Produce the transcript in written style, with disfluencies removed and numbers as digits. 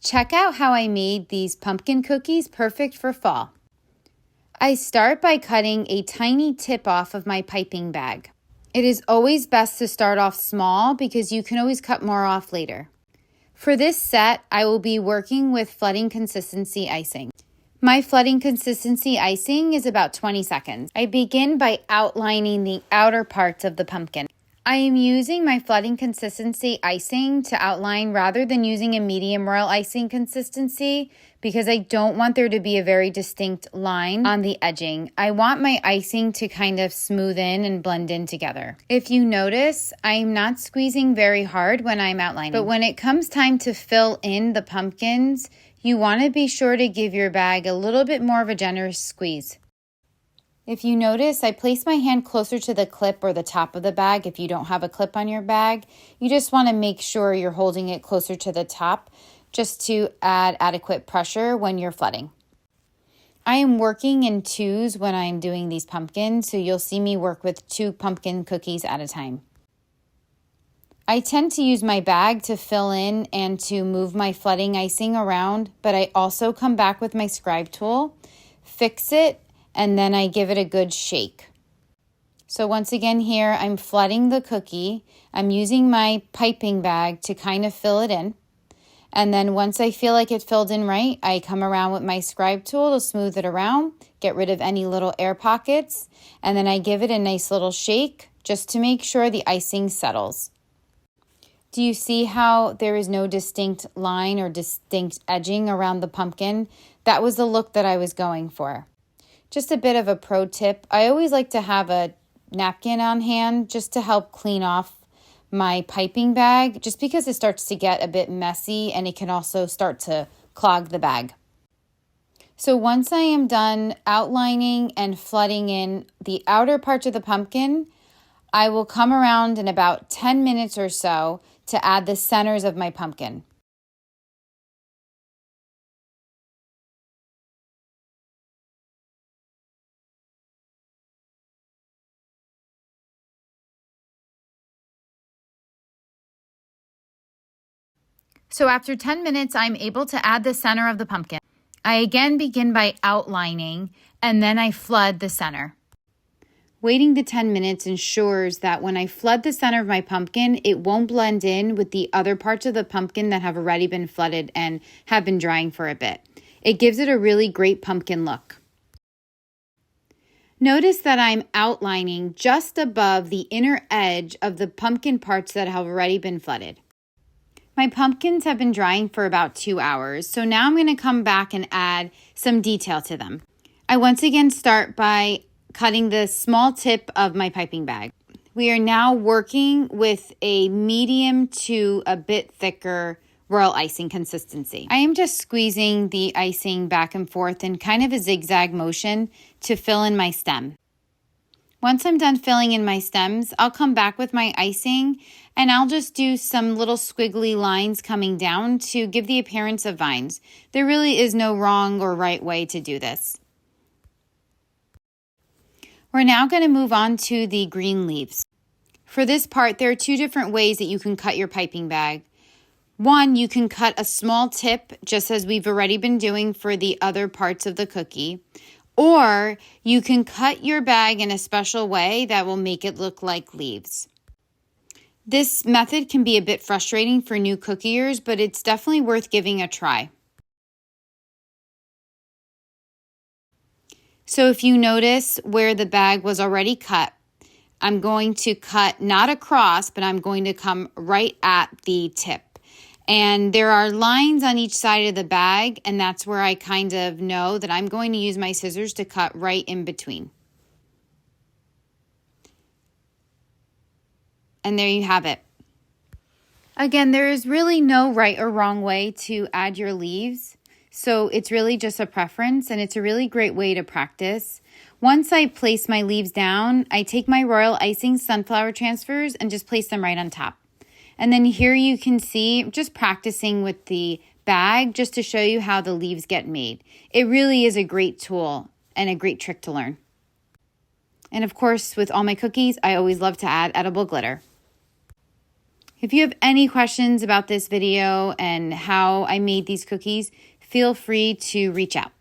Check out how I made these pumpkin cookies perfect for fall. I start by cutting a tiny tip off of my piping bag. It is always best to start off small because you can always cut more off later. For this set, I will be working with flooding consistency icing. My flooding consistency icing is about 20 seconds. I begin by outlining the outer parts of the pumpkin. I am using my flooding consistency icing to outline rather than using a medium royal icing consistency because I don't want there to be a very distinct line on the edging. I want my icing to kind of smooth in and blend in together. If you notice, I'm not squeezing very hard when I'm outlining, but when it comes time to fill in the pumpkins, you want to be sure to give your bag a little bit more of a generous squeeze. If you notice, I place my hand closer to the clip or the top of the bag. If you don't have a clip on your bag, you just want to make sure you're holding it closer to the top just to add adequate pressure when you're flooding. I am working in twos when I'm doing these pumpkins, so you'll see me work with 2 pumpkin cookies at a time. I tend to use my bag to fill in and to move my flooding icing around, but I also come back with my scribe tool, fix it, and then I give it a good shake. So once again here, I'm flooding the cookie. I'm using my piping bag to kind of fill it in. And then once I feel like it filled in right, I come around with my scribe tool to smooth it around, get rid of any little air pockets, and then I give it a nice little shake just to make sure the icing settles. Do you see how there is no distinct line or distinct edging around the pumpkin? That was the look that I was going for. Just a bit of a pro tip, I always like to have a napkin on hand just to help clean off my piping bag, just because it starts to get a bit messy and it can also start to clog the bag. So once I am done outlining and flooding in the outer parts of the pumpkin, I will come around in about 10 minutes or so to add the centers of my pumpkin. So after 10 minutes, I'm able to add the center of the pumpkin. I again begin by outlining, and then I flood the center. Waiting the 10 minutes ensures that when I flood the center of my pumpkin, it won't blend in with the other parts of the pumpkin that have already been flooded and have been drying for a bit. It gives it a really great pumpkin look. Notice that I'm outlining just above the inner edge of the pumpkin parts that have already been flooded. My pumpkins have been drying for about 2 hours, so now I'm going to come back and add some detail to them. I once again start by cutting the small tip of my piping bag. We are now working with a medium to a bit thicker royal icing consistency. I am just squeezing the icing back and forth in kind of a zigzag motion to fill in my stem. Once I'm done filling in my stems, I'll come back with my icing and I'll just do some little squiggly lines coming down to give the appearance of vines. There really is no wrong or right way to do this. We're now going to move on to the green leaves. For this part, there are 2 different ways that you can cut your piping bag. One, you can cut a small tip, just as we've already been doing for the other parts of the cookie. Or you can cut your bag in a special way that will make it look like leaves. This method can be a bit frustrating for new cookiers, but it's definitely worth giving a try. So if you notice where the bag was already cut, I'm going to cut not across, but I'm going to come right at the tip. And there are lines on each side of the bag, and that's where I kind of know that I'm going to use my scissors to cut right in between. And there you have it. Again, there is really no right or wrong way to add your leaves. So it's really just a preference, and it's a really great way to practice. Once I place my leaves down, I take my royal icing sunflower transfers and just place them right on top. And then here you can see just practicing with the bag just to show you how the leaves get made. It really is a great tool and a great trick to learn. And of course, with all my cookies, I always love to add edible glitter. If you have any questions about this video and how I made these cookies, feel free to reach out.